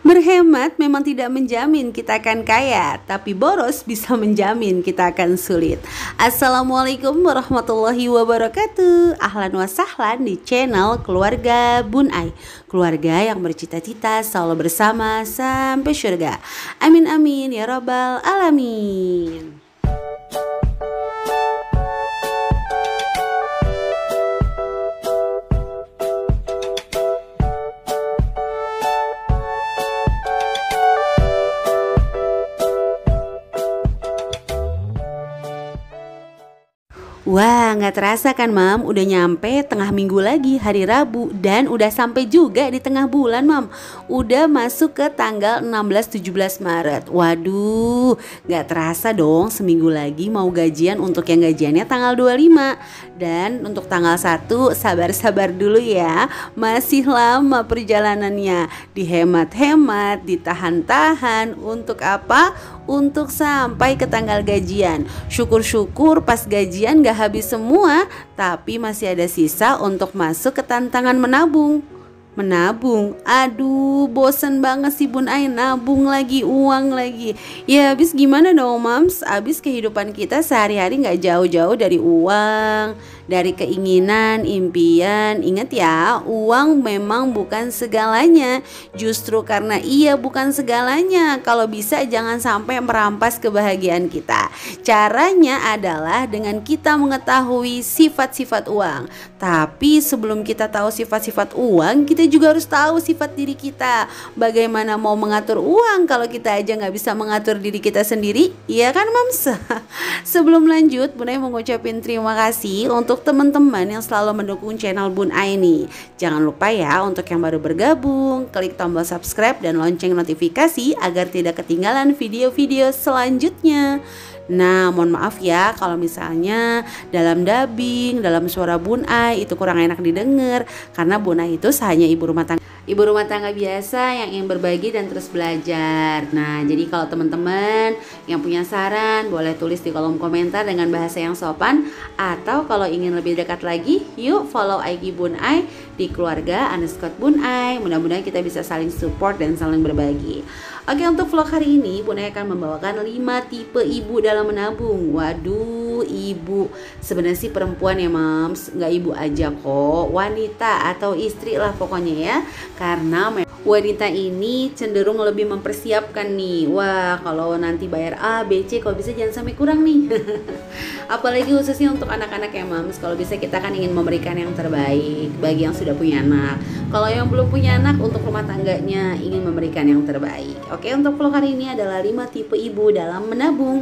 Berhemat memang tidak menjamin kita akan kaya, tapi boros bisa menjamin kita akan sulit. Assalamualaikum warahmatullahi wabarakatuh. Ahlan wa sahlan di channel Keluarga Bun Ai. Keluarga yang bercita-cita selalu bersama sampai surga. Amin amin ya rabbal alamin. Wah, nggak terasa kan Mam, udah nyampe tengah minggu lagi, hari Rabu. Dan udah sampai juga di tengah bulan Mam. Udah masuk ke tanggal 16-17 Maret. Waduh, nggak terasa dong, seminggu lagi mau gajian untuk yang gajiannya tanggal 25. Dan untuk tanggal 1, sabar-sabar dulu ya. Masih lama perjalanannya. Dihemat-hemat, ditahan-tahan. Untuk apa? Untuk sampai ke tanggal gajian. Syukur-syukur pas gajian gak habis semua, tapi masih ada sisa untuk masuk ke tantangan menabung. Menabung, aduh bosen banget sih Bun Ai, nabung lagi, uang lagi. Ya habis gimana dong Mams, habis kehidupan kita sehari-hari gak jauh-jauh dari uang, dari keinginan, impian. Ingat ya, uang memang bukan segalanya. Justru karena ia bukan segalanya, kalau bisa jangan sampai merampas kebahagiaan kita. Caranya adalah dengan kita mengetahui sifat-sifat uang. Tapi sebelum kita tahu sifat-sifat uang, kita juga harus tahu sifat diri kita. Bagaimana mau mengatur uang kalau kita aja nggak bisa mengatur diri kita sendiri? Iya kan Mams? Sebelum lanjut, Bun Ai mau ngucapin terima kasih untuk teman-teman yang selalu mendukung channel Bun Ai nih. Jangan lupa ya untuk yang baru bergabung, klik tombol subscribe dan lonceng notifikasi agar tidak ketinggalan video-video selanjutnya. Nah, mohon maaf ya kalau misalnya dalam dubbing, dalam suara Bun Ai itu kurang enak didengar, karena Bun Ai itu hanya ibu rumah tangga biasa yang ingin berbagi dan terus belajar. Nah, jadi kalau teman-teman yang punya saran boleh tulis di kolom komentar dengan bahasa yang sopan, atau kalau ingin lebih dekat lagi, yuk follow IG Bun Ai di keluarga_Bun Ai. Mudah-mudahan kita bisa saling support dan saling berbagi. Oke, untuk vlog hari ini Bun Ai akan membawakan 5 tipe ibu dalam menabung. Waduh, ibu sebenarnya sih perempuan ya Mams, nggak ibu aja kok, wanita atau istri lah pokoknya ya. Karena wanita ini cenderung lebih mempersiapkan nih. Wah, kalau nanti bayar A, B, C, kalau bisa jangan sampai kurang nih. Apalagi khususnya untuk anak-anak ya Mams, kalau bisa kita kan ingin memberikan yang terbaik bagi yang sudah punya anak. Kalau yang belum punya anak, untuk rumah tangganya ingin memberikan yang terbaik. Oke, untuk vlog hari ini adalah 5 tipe ibu dalam menabung.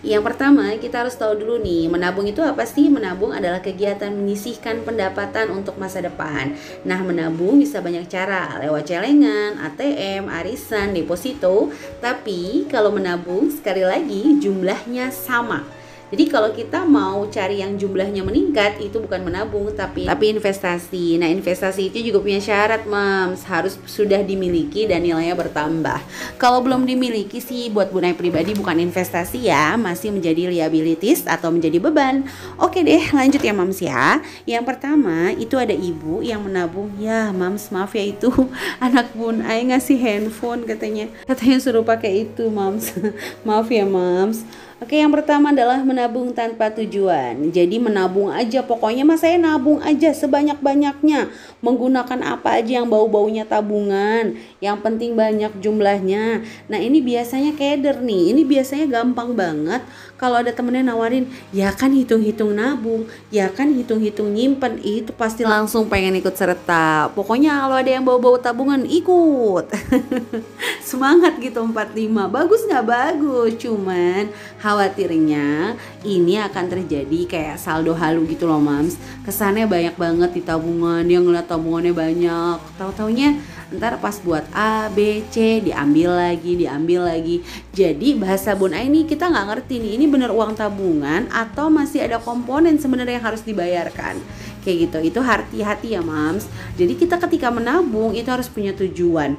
Yang pertama, kita harus tahu dulu nih, menabung itu apa sih? Menabung adalah kegiatan menyisihkan pendapatan untuk masa depan. Nah, menabung bisa banyak cara, lewat celengan, ATM, arisan, deposito. Tapi kalau menabung, sekali lagi jumlahnya sama. Jadi kalau kita mau cari yang jumlahnya meningkat, itu bukan menabung tapi investasi. Nah, investasi itu juga punya syarat Mams, harus sudah dimiliki dan nilainya bertambah. Kalau belum dimiliki sih buat Bun Ai pribadi bukan investasi ya, masih menjadi liabilities atau menjadi beban. Oke deh, lanjut ya Mams ya. Yang pertama itu ada ibu yang menabung. Ya Mams, maaf ya, itu anak Bun Ai ngasih handphone katanya suruh pakai itu Mams. Maaf ya Mams. Oke, yang pertama adalah menabung tanpa tujuan. Jadi menabung aja, pokoknya mas saya nabung aja sebanyak-banyaknya. Menggunakan apa aja yang bau-baunya tabungan. Yang penting banyak jumlahnya. Nah, ini biasanya keder nih. Ini biasanya gampang banget kalau ada temennya nawarin, ya kan hitung-hitung nabung, ya kan hitung-hitung nyimpen, itu pasti langsung pengen ikut serta. Pokoknya kalau ada yang bau-bau tabungan, ikut. Semangat gitu 45. Bagus nggak? Bagus. Cuman khawatirnya ini akan terjadi kayak saldo halu gitu loh Mams. Kesannya banyak banget di tabungan, dia ngeliat tabungannya banyak, tahu-taunya ntar pas buat A, B, C diambil lagi. Jadi bahasa Bun Ai ini kita nggak ngerti nih, ini bener uang tabungan atau masih ada komponen sebenarnya yang harus dibayarkan. Kayak gitu, itu hati-hati ya Mams. Jadi kita ketika menabung itu harus punya tujuan.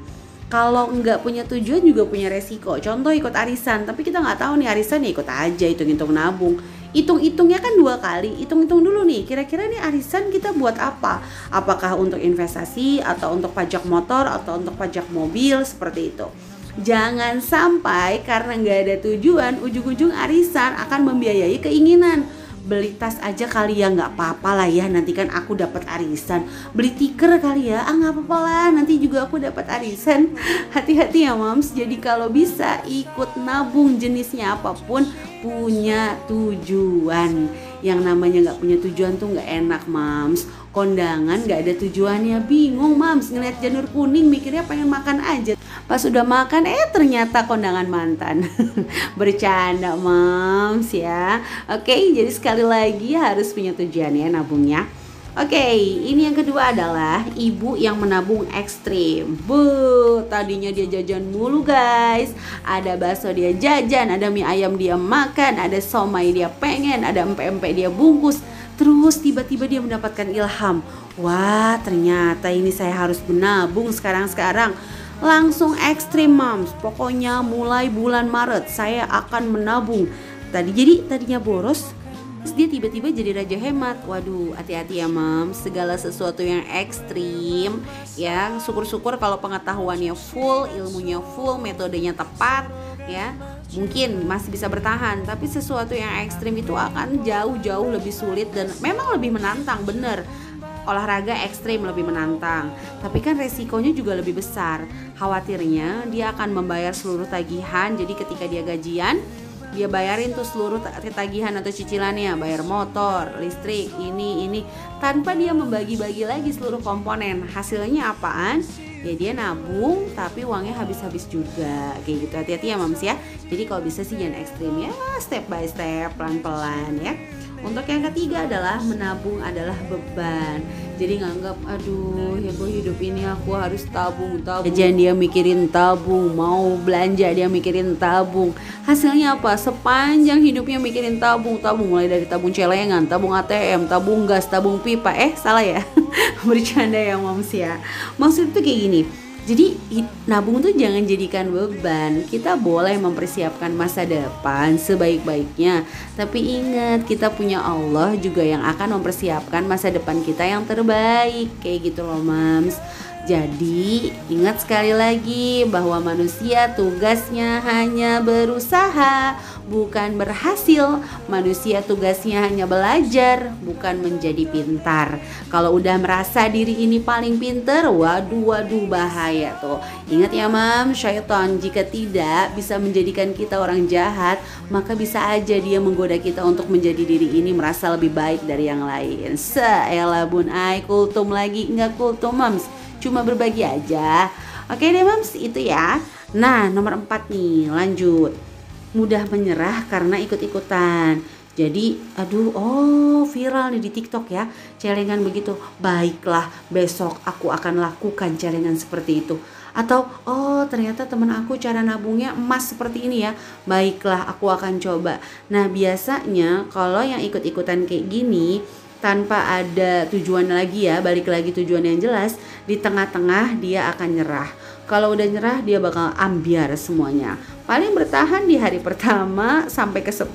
Kalau nggak punya tujuan juga punya resiko. Contoh ikut arisan, tapi kita nggak tahu nih arisan ya ikut aja, hitung-hitung nabung. hitung-hitungnya kan 2 kali. Hitung-hitung dulu nih, kira-kira nih arisan kita buat apa? Apakah untuk investasi atau untuk pajak motor atau untuk pajak mobil, seperti itu. Jangan sampai karena nggak ada tujuan, ujung-ujung arisan akan membiayai keinginan. Beli tas aja kali ya, nggak apa-apa lah ya, nanti kan aku dapat arisan. Beli tiker kali ya, nggak apa-apa lah, nanti juga aku dapat arisan. Hati-hati ya moms, jadi kalau bisa ikut nabung jenisnya apapun, punya tujuan. Yang namanya nggak punya tujuan tuh nggak enak moms. Kondangan nggak ada tujuannya, bingung moms, ngeliat janur kuning mikirnya pengen makan aja. Pas udah makan ternyata kondangan mantan. Bercanda moms ya. Oke, jadi sekali lagi harus punya tujuan ya nabungnya. Oke, ini yang kedua adalah ibu yang menabung ekstrim. Tadinya dia jajan mulu guys. Ada bakso dia jajan, ada mie ayam dia makan, ada somai dia pengen, ada empek-empek dia bungkus. Terus tiba-tiba dia mendapatkan ilham. Wah, ternyata ini saya harus menabung sekarang-sekarang. Langsung ekstrim moms. Pokoknya mulai bulan Maret saya akan menabung. Tadinya boros, terus dia tiba-tiba jadi raja hemat. Waduh, hati-hati ya moms. Segala sesuatu yang ekstrim, yang syukur-syukur kalau pengetahuannya full, ilmunya full, metodenya tepat, ya mungkin masih bisa bertahan. Tapi sesuatu yang ekstrim itu akan jauh-jauh lebih sulit dan memang lebih menantang, bener. Olahraga ekstrim lebih menantang, tapi kan resikonya juga lebih besar. Khawatirnya dia akan membayar seluruh tagihan. Jadi ketika dia gajian, dia bayarin tuh seluruh tagihan atau cicilannya, bayar motor, listrik, ini tanpa dia membagi-bagi lagi seluruh komponen. Hasilnya apaan? Ya dia nabung tapi uangnya habis-habis juga, kayak gitu. Hati-hati ya moms ya. Jadi kalau bisa sih jangan ekstrim ya, step by step, pelan-pelan ya. Untuk yang ketiga adalah menabung adalah beban. Jadi nganggap aduh ya boy, hidup ini aku harus tabung. Jangan dia mikirin tabung, mau belanja dia mikirin tabung. Hasilnya apa? Sepanjang hidupnya mikirin tabung, mulai dari tabung celengan, tabung ATM, tabung gas, tabung pipa. Salah ya. Bercanda ya moms ya. Maksud itu kayak gini. Jadi nabung tuh jangan jadikan beban. Kita boleh mempersiapkan masa depan sebaik-baiknya. Tapi ingat, kita punya Allah juga yang akan mempersiapkan masa depan kita yang terbaik. Kayak gitu loh moms. Jadi ingat sekali lagi bahwa manusia tugasnya hanya berusaha, bukan berhasil. Manusia tugasnya hanya belajar, bukan menjadi pintar. Kalau udah merasa diri ini paling pintar, waduh bahaya tuh. Ingat ya mam, syaitan jika tidak bisa menjadikan kita orang jahat, maka bisa aja dia menggoda kita untuk menjadi diri ini merasa lebih baik dari yang lain. Seelah bun ai, kultum lagi, enggak kultum mams, cuma berbagi aja. Oke deh mams, itu ya. Nah nomor 4 nih, lanjut. Mudah menyerah karena ikut-ikutan. Jadi viral nih di TikTok ya, celengan begitu. Baiklah, besok aku akan lakukan celengan seperti itu. Atau ternyata teman aku cara nabungnya emas seperti ini ya, baiklah aku akan coba. Nah biasanya kalau yang ikut-ikutan kayak gini tanpa ada tujuan lagi ya, balik lagi tujuan yang jelas, di tengah-tengah dia akan nyerah. Kalau udah nyerah dia bakal ambiar semuanya. Paling bertahan di hari pertama sampai ke 10,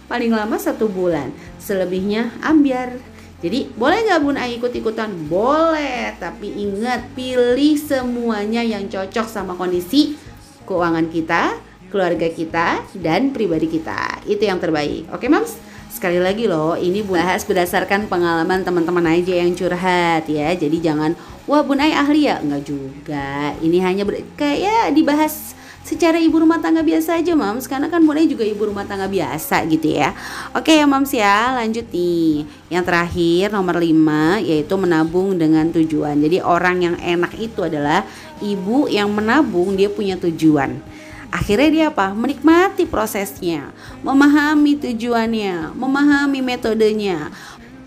paling lama 1 bulan. Selebihnya ambiar. Jadi boleh gak bun ai ikut-ikutan? Boleh, tapi ingat pilih semuanya yang cocok sama kondisi keuangan kita, keluarga kita, dan pribadi kita. Itu yang terbaik. Oke mams? Sekali lagi loh, ini bahas berdasarkan pengalaman teman-teman aja yang curhat ya. Jadi jangan, wah bun ai ahli ya, enggak juga. Ini hanya kayak dibahas secara ibu rumah tangga biasa aja mams, karena kan bun ai juga ibu rumah tangga biasa gitu ya. Oke ya mams ya, lanjut nih. Yang terakhir nomor 5 yaitu menabung dengan tujuan. Jadi orang yang enak itu adalah ibu yang menabung, dia punya tujuan. Akhirnya dia apa? Menikmati prosesnya, memahami tujuannya, memahami metodenya.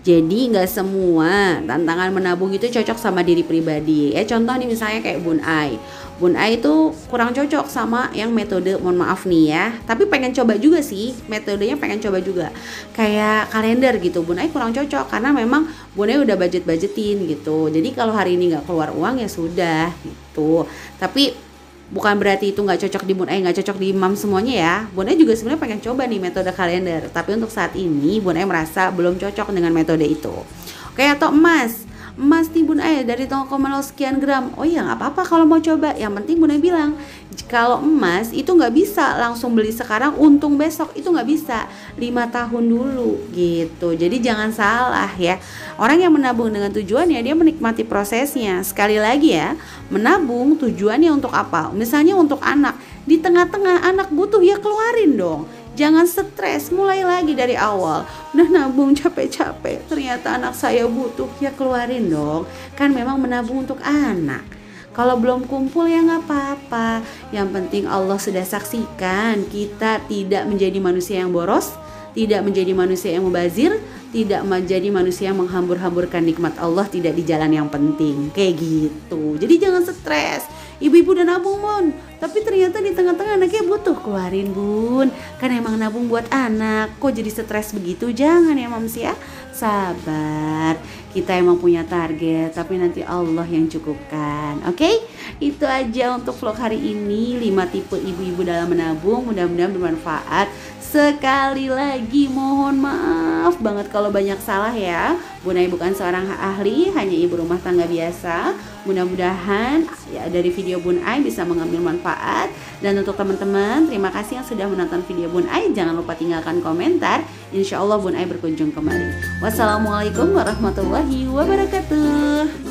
Jadi nggak semua tantangan menabung itu cocok sama diri pribadi. Contoh nih misalnya kayak Bun Ai. Bun Ai itu kurang cocok sama yang metode, mohon maaf nih ya. Tapi pengen coba juga sih, metodenya pengen coba juga. Kayak kalender gitu, Bun Ai kurang cocok karena memang Bun Ai udah budgetin gitu. Jadi kalau hari ini nggak keluar uang ya sudah gitu. Tapi Bukan berarti itu nggak cocok di Bun Ai, nggak cocok di Mam semuanya ya. Bun Ai juga sebenarnya pengen coba nih metode kalender, tapi untuk saat ini Bun Ai merasa belum cocok dengan metode itu. Oke, atau emas nih Bun Ai dari 0,0 sekian gram. Oh iya nggak apa-apa kalau mau coba. Yang penting Bun Ai bilang kalau emas itu nggak bisa langsung beli sekarang untung besok, itu nggak bisa, 5 tahun dulu gitu. Jadi jangan salah ya, orang yang menabung dengan tujuannya dia menikmati prosesnya. Sekali lagi ya, menabung tujuannya untuk apa? Misalnya untuk anak, di tengah-tengah anak butuh ya keluarin dong. Jangan stres, mulai lagi dari awal. Udah nabung capek-capek, ternyata anak saya butuh, ya keluarin dong. Kan memang menabung untuk anak. Kalau belum kumpul ya nggak apa-apa. Yang penting Allah sudah saksikan kita tidak menjadi manusia yang boros, tidak menjadi manusia yang mubazir, tidak menjadi manusia yang menghambur-hamburkan nikmat Allah tidak di jalan yang penting. Kayak gitu. Jadi jangan stres. Ibu-ibu udah nabung Mon, tapi ternyata di tengah-tengah anaknya butuh, keluarin Bun. Kan emang nabung buat anak. Kok jadi stres begitu? Jangan ya Mams ya. Sabar. Kita emang punya target, tapi nanti Allah yang cukupkan. Oke? Itu aja untuk vlog hari ini, 5 tipe ibu-ibu dalam menabung. Mudah-mudahan bermanfaat. Sekali lagi mohon maaf banget kalau banyak salah ya. Bun Ai bukan seorang ahli, hanya ibu rumah tangga biasa. Mudah-mudahan ya dari video Bun Ai bisa mengambil manfaat. Dan untuk teman-teman, terima kasih yang sudah menonton video Bun Ai. Jangan lupa tinggalkan komentar. Insya Allah Bun Ai berkunjung kembali. Wassalamualaikum warahmatullahi wabarakatuh.